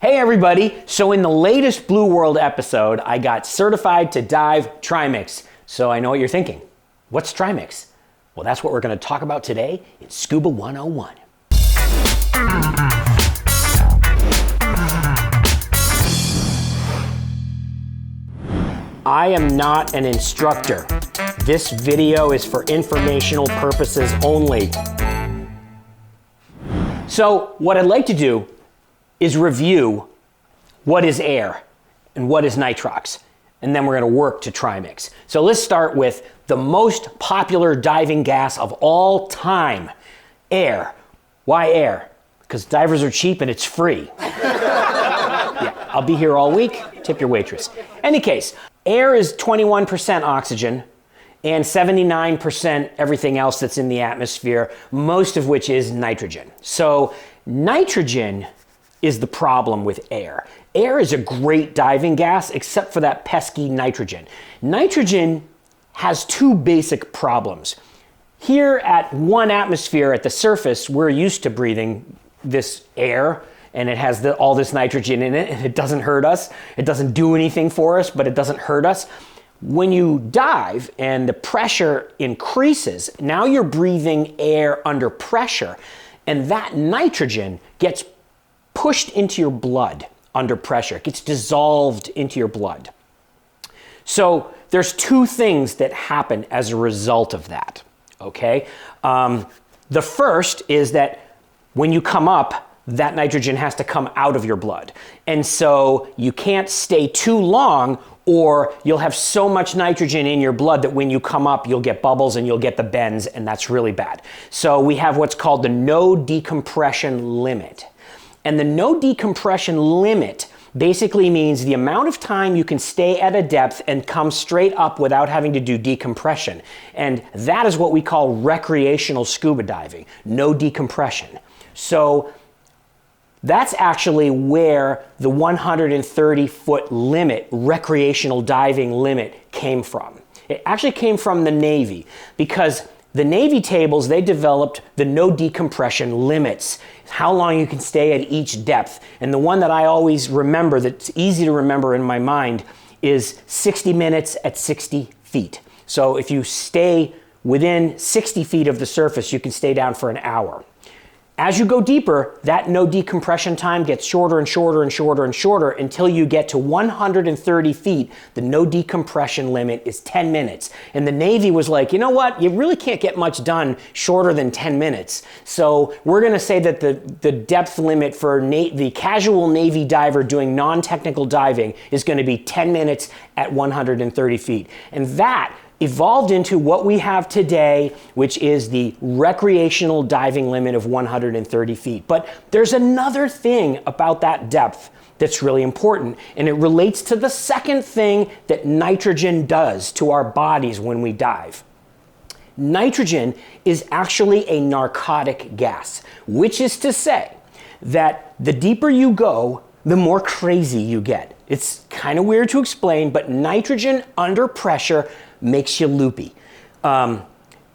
Hey everybody, so in the latest Blue World episode, I got certified to dive Trimix. So I know what you're thinking. What's Trimix? Well, that's what we're going to talk about today in Scuba 101. I am not an instructor. This video is for informational purposes only. So what I'd like to do is review what is air and what is nitrox, and then we're going to work to Trimix. So let's start with the most popular diving gas of all time, air. Why air? Because divers are cheap and it's free. Yeah, I'll be here all week. Tip your waitress. Any case, air is 21% oxygen and 79% everything else that's in the atmosphere, most of which is nitrogen. So nitrogen is the problem with air. Air is a great diving gas except for that pesky nitrogen. Nitrogen has two basic problems. Here at 1 atmosphere at the surface, we're used to breathing this air and it has all this nitrogen in it and it doesn't hurt us. It doesn't do anything for us, but it doesn't hurt us. When you dive and the pressure increases, now you're breathing air under pressure and that nitrogen gets pushed into your blood under pressure. It gets dissolved into your blood. So there's two things that happen as a result of that, okay? The first is that when you come up, that nitrogen has to come out of your blood. And so you can't stay too long or you'll have so much nitrogen in your blood that when you come up, you'll get bubbles and you'll get the bends, and that's really bad. So we have what's called the no decompression limit. And the no decompression limit basically means the amount of time you can stay at a depth and come straight up without having to do decompression. And that is what we call recreational scuba diving, no decompression. So that's actually where the 130-foot limit, recreational diving limit, came from. It actually came from the Navy because the Navy tables, they developed the no decompression limits, how long you can stay at each depth. And the one that I always remember, that's easy to remember in my mind, is 60 minutes at 60 feet. So if you stay within 60 feet of the surface, you can stay down for an hour. As you go deeper, that no decompression time gets shorter and shorter and shorter and shorter until you get to 130 feet. The no decompression limit is 10 minutes. And the Navy was like, you know what? You really can't get much done shorter than 10 minutes. So we're going to say that the depth limit for the casual Navy diver doing non-technical diving is going to be 10 minutes at 130 feet. And that evolved into what we have today, which is the recreational diving limit of 130 feet. But there's another thing about that depth that's really important, and it relates to the second thing that nitrogen does to our bodies when we dive. Nitrogen is actually a narcotic gas, which is to say that the deeper you go, the more crazy you get. It's kind of weird to explain, but nitrogen under pressure makes you loopy.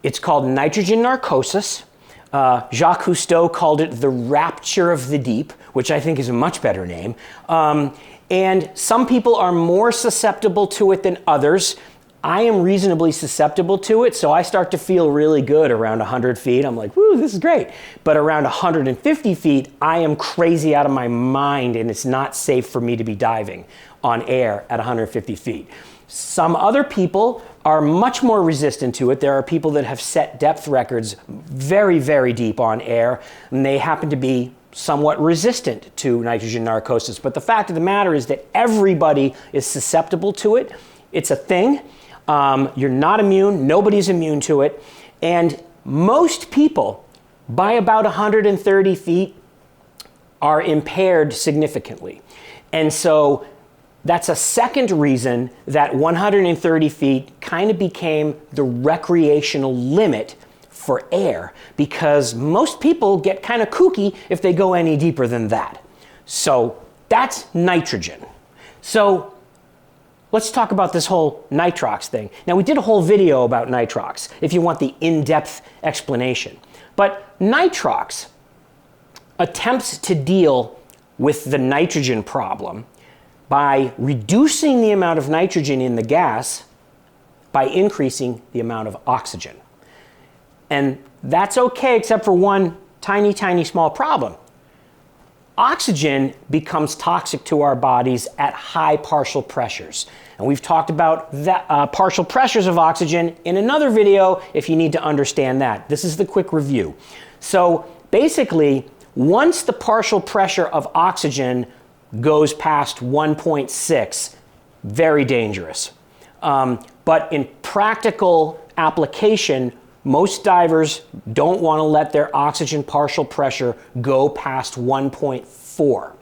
It's called nitrogen narcosis. Jacques Cousteau called it the rapture of the deep, which I think is a much better name. And some people are more susceptible to it than others. I am reasonably susceptible to it, so I start to feel really good around 100 feet. I'm like, woo, this is great. But around 150 feet, I am crazy out of my mind, and it's not safe for me to be diving on air at 150 feet. Some other people are much more resistant to it. There are people that have set depth records very, very deep on air, and they happen to be somewhat resistant to nitrogen narcosis. But the fact of the matter is that everybody is susceptible to it. It's a thing. You're not immune. Nobody's immune to it. And most people, by about 130 feet, are impaired significantly. And so that's a second reason that 130 feet kind of became the recreational limit for air, because most people get kind of kooky if they go any deeper than that. So that's nitrogen. So let's talk about this whole nitrox thing. Now, we did a whole video about nitrox if you want the in-depth explanation. But nitrox attempts to deal with the nitrogen problem by reducing the amount of nitrogen in the gas by increasing the amount of oxygen. And that's okay except for one tiny, tiny small problem. Oxygen becomes toxic to our bodies at high partial pressures. And we've talked about that, partial pressures of oxygen in another video if you need to understand that. This is the quick review. So basically, once the partial pressure of oxygen goes past 1.6, very dangerous. But in practical application, most divers don't want to let their oxygen partial pressure go past 1.4.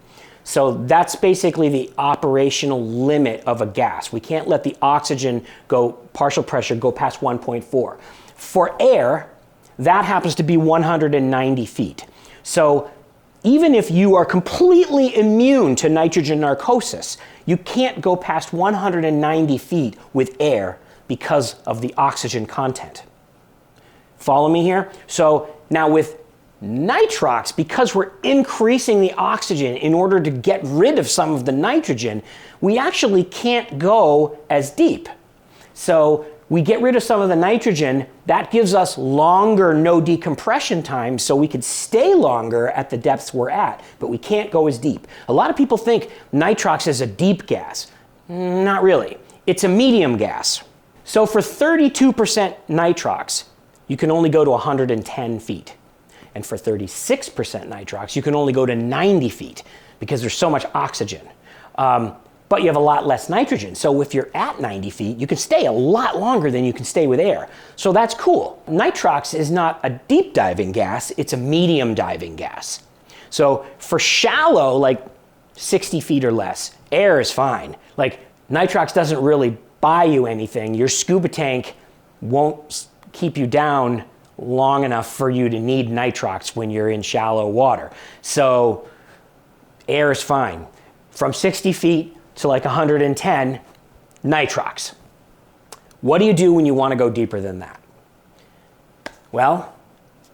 So that's basically the operational limit of a gas. We can't let the oxygen partial pressure go past 1.4. For air, that happens to be 190 feet. So even if you are completely immune to nitrogen narcosis, you can't go past 190 feet with air because of the oxygen content. Follow me here? So now with nitrox, because we're increasing the oxygen in order to get rid of some of the nitrogen, we actually can't go as deep. So we get rid of some of the nitrogen, that gives us longer no decompression time so we could stay longer at the depths we're at, but we can't go as deep. A lot of people think nitrox is a deep gas. Not really. It's a medium gas. So for 32% nitrox, you can only go to 110 feet. And for 36% nitrox, you can only go to 90 feet because there's so much oxygen. But you have a lot less nitrogen. So if you're at 90 feet, you can stay a lot longer than you can stay with air. So that's cool. Nitrox is not a deep diving gas, it's a medium diving gas. So for shallow, like 60 feet or less, air is fine. Like nitrox doesn't really buy you anything. Your scuba tank won't keep you down long enough for you to need nitrox when you're in shallow water. So air is fine. From 60 feet to like 110, nitrox. What do you do when you want to go deeper than that? Well,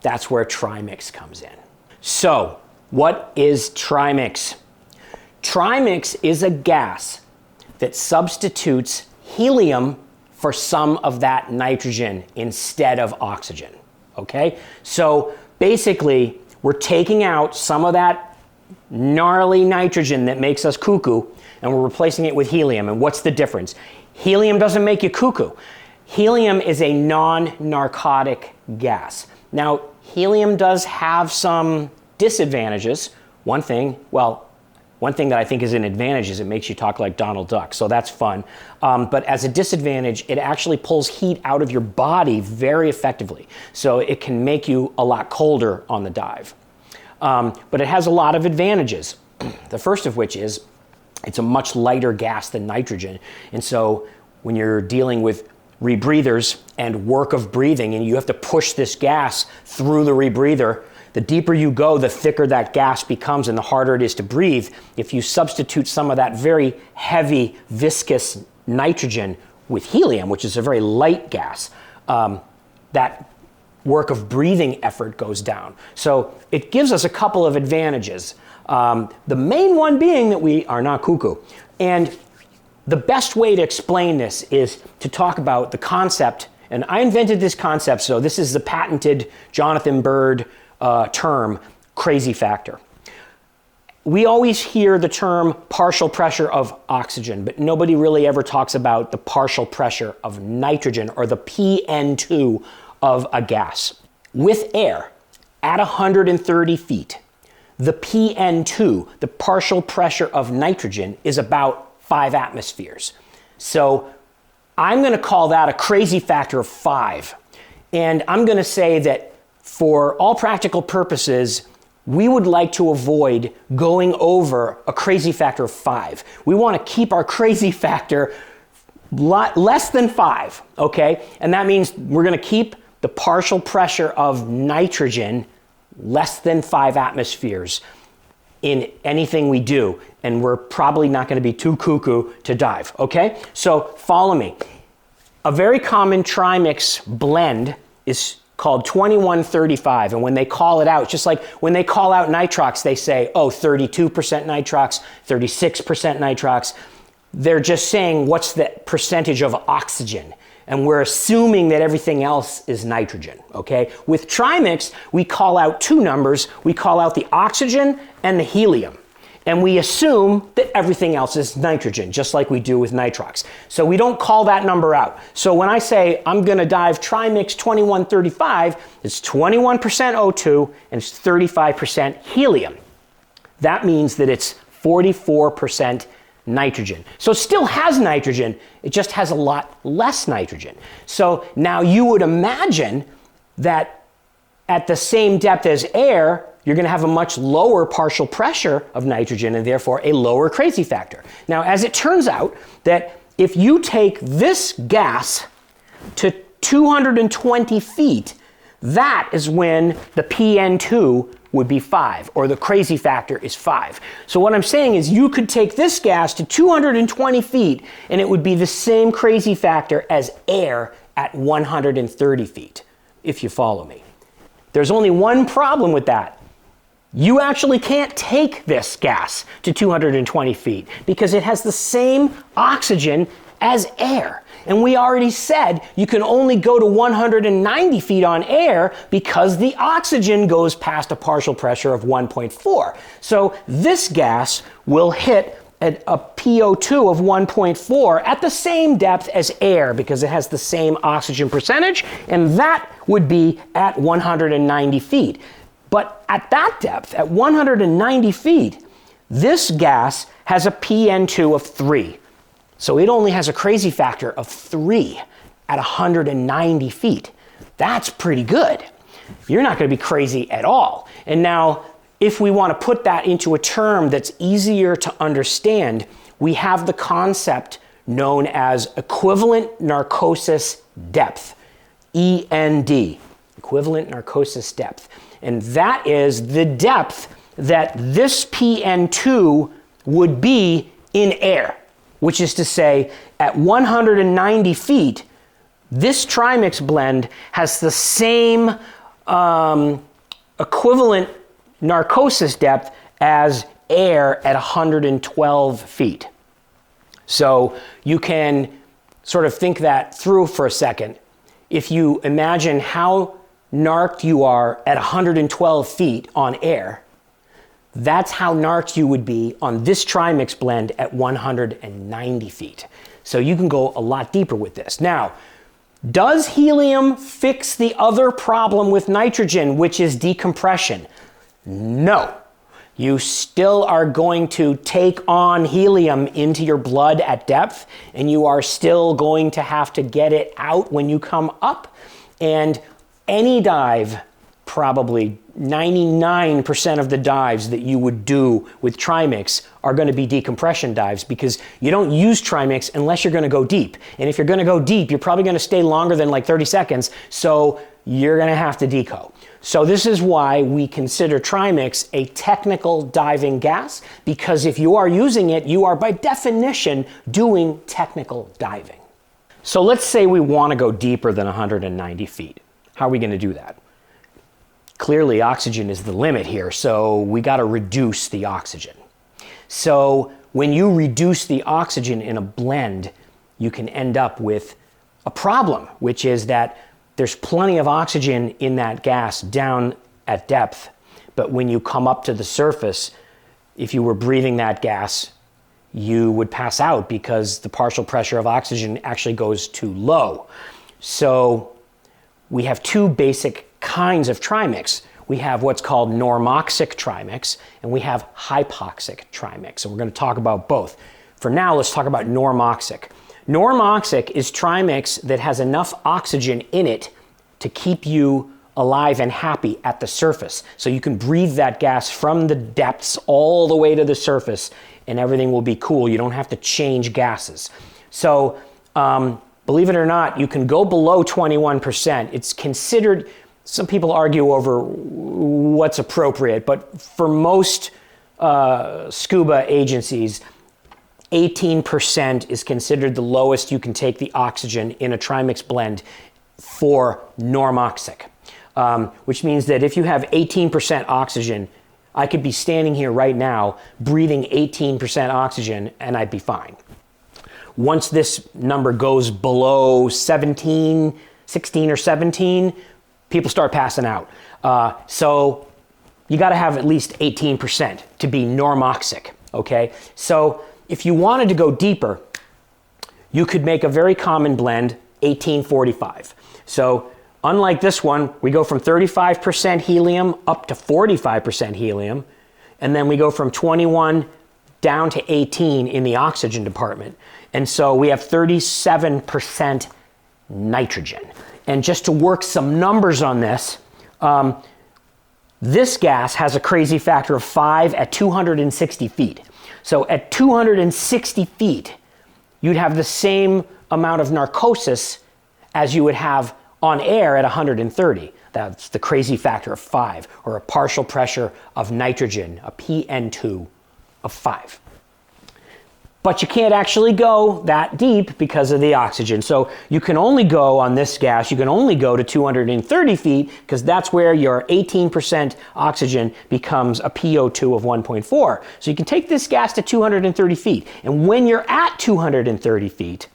that's where Trimix comes in. So what is Trimix? Trimix is a gas that substitutes helium for some of that nitrogen instead of oxygen, okay? So basically, we're taking out some of that gnarly nitrogen that makes us cuckoo, and we're replacing it with helium. And what's the difference? Helium doesn't make you cuckoo. Helium is a non-narcotic gas. Now, helium does have some disadvantages. One thing that I think is an advantage is it makes you talk like Donald Duck, so that's fun. But as a disadvantage, it actually pulls heat out of your body very effectively. So it can make you a lot colder on the dive. But it has a lot of advantages. The first of which is it's a much lighter gas than nitrogen. And so when you're dealing with rebreathers and work of breathing and you have to push this gas through the rebreather, the deeper you go, the thicker that gas becomes and the harder it is to breathe. If you substitute some of that very heavy, viscous nitrogen with helium, which is a very light gas, that work of breathing effort goes down. So it gives us a couple of advantages. The main one being that we are not cuckoo. And the best way to explain this is to talk about the concept, and I invented this concept, so this is the patented Jonathan Bird term, crazy factor. We always hear the term partial pressure of oxygen, but nobody really ever talks about the partial pressure of nitrogen, or the PN2 of a gas. With air, at 130 feet, the PN2, the partial pressure of nitrogen, is about 5 atmospheres. So I'm going to call that a crazy factor of 5. And I'm going to say that for all practical purposes, we would like to avoid going over a crazy factor of 5. We want to keep our crazy factor less than 5, okay? And that means we're going to keep the partial pressure of nitrogen less than 5 atmospheres in anything we do. And we're probably not going to be too cuckoo to dive, okay? So follow me. A very common Trimix blend is called 2135. And when they call it out, just like when they call out nitrox, they say, oh, 32% nitrox, 36% nitrox. They're just saying what's the percentage of oxygen. And we're assuming that everything else is nitrogen, okay? With Trimix, we call out two numbers. We call out the oxygen and the helium. And we assume that everything else is nitrogen, just like we do with nitrox. So we don't call that number out. So when I say I'm gonna dive Trimix 2135, it's 21% O2 and it's 35% helium. That means that it's 44% nitrogen. So it still has nitrogen, it just has a lot less nitrogen. So now you would imagine that at the same depth as air, you're going to have a much lower partial pressure of nitrogen and therefore a lower crazy factor. Now, as it turns out that if you take this gas to 220 feet, that is when the PN2 would be 5, or the crazy factor is 5. So what I'm saying is you could take this gas to 220 feet and it would be the same crazy factor as air at 130 feet, if you follow me. There's only one problem with that. You actually can't take this gas to 220 feet because it has the same oxygen as air. And we already said you can only go to 190 feet on air because the oxygen goes past a partial pressure of 1.4. So this gas will hit a PO2 of 1.4 at the same depth as air because it has the same oxygen percentage, and that would be at 190 feet. But at that depth, at 190 feet, this gas has a PN2 of 3. So it only has a crazy factor of 3 at 190 feet. That's pretty good. You're not going to be crazy at all. And now, if we want to put that into a term that's easier to understand, we have the concept known as equivalent narcosis depth, END, equivalent narcosis depth. And that is the depth that this PN2 would be in air, which is to say, at 190 feet, this Trimix blend has the same equivalent narcosis depth as air at 112 feet. So you can sort of think that through for a second. If you imagine how narked you are at 112 feet on air, that's how narked you would be on this Trimix blend at 190 feet. So you can go a lot deeper with this. Now, does helium fix the other problem with nitrogen, which is decompression? No. You still are going to take on helium into your blood at depth, and you are still going to have to get it out when you come up. And any dive, probably 99% of the dives that you would do with Trimix are going to be decompression dives because you don't use Trimix unless you're going to go deep. And if you're going to go deep, you're probably going to stay longer than like 30 seconds, so you're going to have to deco. So this is why we consider Trimix a technical diving gas, because if you are using it, you are by definition doing technical diving. So let's say we want to go deeper than 190 feet. How are we going to do that? Clearly, oxygen is the limit here, so we got to reduce the oxygen. So when you reduce the oxygen in a blend, you can end up with a problem, which is that there's plenty of oxygen in that gas down at depth, but when you come up to the surface, if you were breathing that gas, you would pass out because the partial pressure of oxygen actually goes too low. So we have two basic kinds of Trimix. We have what's called normoxic Trimix, and we have hypoxic Trimix. And we're going to talk about both. For now, let's talk about normoxic. Normoxic is Trimix that has enough oxygen in it to keep you alive and happy at the surface. So you can breathe that gas from the depths all the way to the surface, and everything will be cool. You don't have to change gases. So believe it or not, you can go below 21%. It's considered, some people argue over what's appropriate, but for most scuba agencies, 18% is considered the lowest you can take the oxygen in a Trimix blend for normoxic. which means that if you have 18% oxygen, I could be standing here right now breathing 18% oxygen and I'd be fine. Once this number goes below 16 or 17, people start passing out. So you got to have at least 18% to be normoxic, okay? So if you wanted to go deeper, you could make a very common blend, 1845. So unlike this one, we go from 35% helium up to 45% helium, and then we go from 21 down to 18 in the oxygen department. And so we have 37% nitrogen. And just to work some numbers on this, this gas has a crazy factor of 5 at 260 feet. So at 260 feet, you'd have the same amount of narcosis as you would have on air at 130. That's the crazy factor of 5, or a partial pressure of nitrogen, a PN2 of 5. But you can't actually go that deep because of the oxygen. So you can only go on this gas, you can only go to 230 feet because that's where your 18% oxygen becomes a PO2 of 1.4. So you can take this gas to 230 feet. And when you're at 230 feet,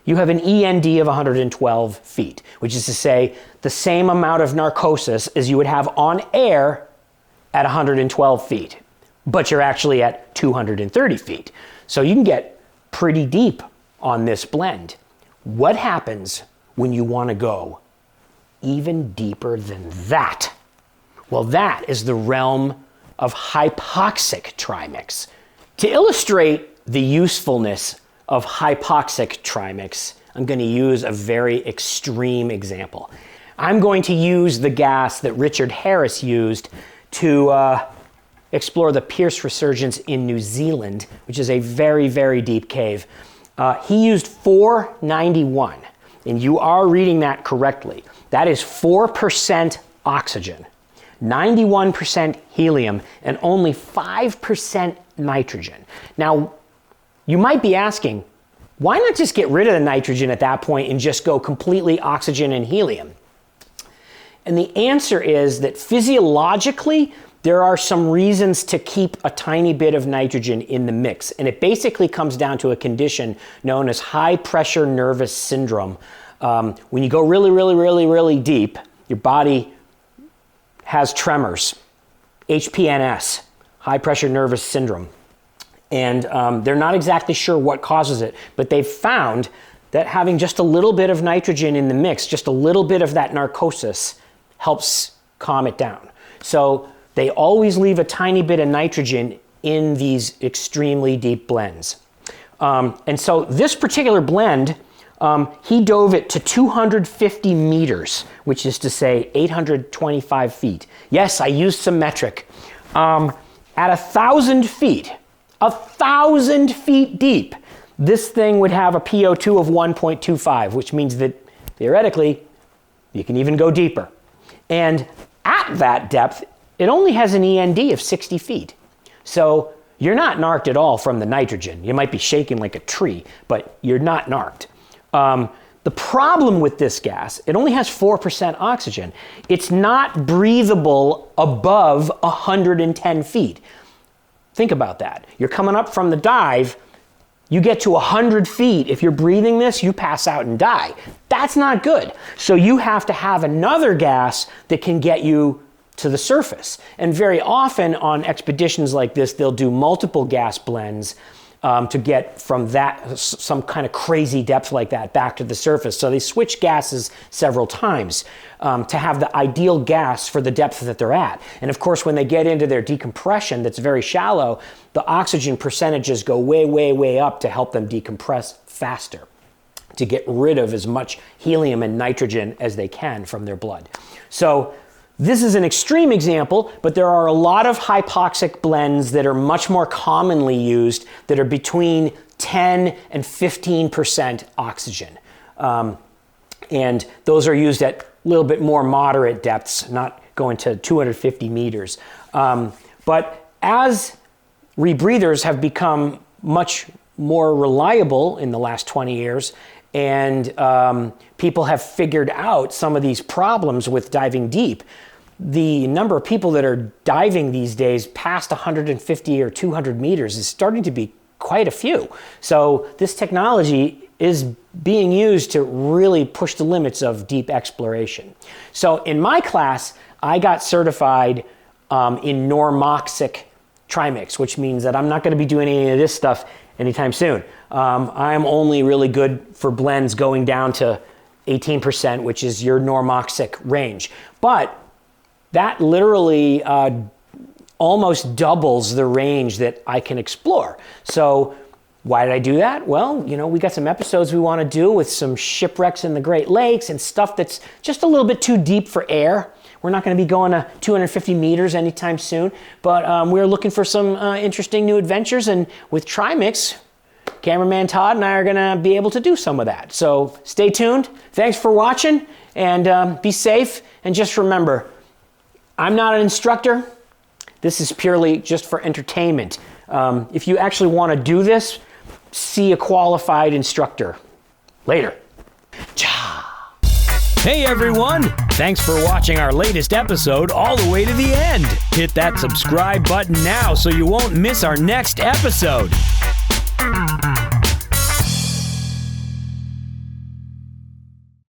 you have an END of 112 feet, which is to say the same amount of narcosis as you would have on air at 112 feet. But you're actually at 230 feet. So you can get pretty deep on this blend. What happens when you want to go even deeper than that? Well, that is the realm of hypoxic trimix. To illustrate the usefulness of hypoxic trimix, I'm going to use a very extreme example. I'm going to use the gas that Richard Harris used to explore the Pierce Resurgence in New Zealand, which is a very, very deep cave. He used 491, and you are reading that correctly. That is 4% oxygen, 91% helium, and only 5% nitrogen. Now, you might be asking, why not just get rid of the nitrogen at that point and just go completely oxygen and helium? And the answer is that physiologically, there are some reasons to keep a tiny bit of nitrogen in the mix. And it basically comes down to a condition known as high pressure nervous syndrome. When you go really, really, really, really deep, your body has tremors, HPNS, high pressure nervous syndrome. And they're not exactly sure what causes it, but they've found that having just a little bit of nitrogen in the mix, just a little bit of that narcosis, helps calm it down. So they always leave a tiny bit of nitrogen in these extremely deep blends. And so this particular blend, he dove it to 250 meters, which is to say 825 feet. Yes, I used some metric. At 1,000 feet, 1,000 feet deep, this thing would have a PO2 of 1.25, which means that theoretically, you can even go deeper. And at that depth, it only has an END of 60 feet. So you're not narked at all from the nitrogen. You might be shaking like a tree, but you're not narked. The problem with this gas, it only has 4% oxygen. It's not breathable above 110 feet. Think about that. You're coming up from the dive, you get to 100 feet. If you're breathing this, you pass out and die. That's not good. So you have to have another gas that can get you to the surface. And very often on expeditions like this, they'll do multiple gas blends to get from that, some kind of crazy depth like that, back to the surface. So they switch gases several times to have the ideal gas for the depth that they're at. And of course, when they get into their decompression that's very shallow, the oxygen percentages go way, way, way up to help them decompress faster, to get rid of as much helium and nitrogen as they can from their blood. So this is an extreme example, but there are a lot of hypoxic blends that are much more commonly used that are between 10 and 15% oxygen. And those are used at a little bit more moderate depths, not going to 250 meters. But as rebreathers have become much more reliable in the last 20 years, and people have figured out some of these problems with diving deep. The number of people that are diving these days past 150 or 200 meters is starting to be quite a few. So this technology is being used to really push the limits of deep exploration. So in my class, I got certified in normoxic Trimix, which means that I'm not going to be doing any of this stuff anytime soon. I'm only really good for blends going down to 18%, which is your normoxic range. But that literally almost doubles the range that I can explore. So why did I do that? Well, you know, we got some episodes we want to do with some shipwrecks in the Great Lakes and stuff that's just a little bit too deep for air. We're not going to be going to 250 meters anytime soon, but we're looking for some interesting new adventures, and with Trimix, cameraman Todd and I are going to be able to do some of that. So stay tuned. Thanks for watching, and be safe, and just remember, I'm not an instructor. This is purely just for entertainment. If you actually want to do this, see a qualified instructor. Later. Hey everyone! Thanks for watching our latest episode all the way to the end. Hit that subscribe button now so you won't miss our next episode.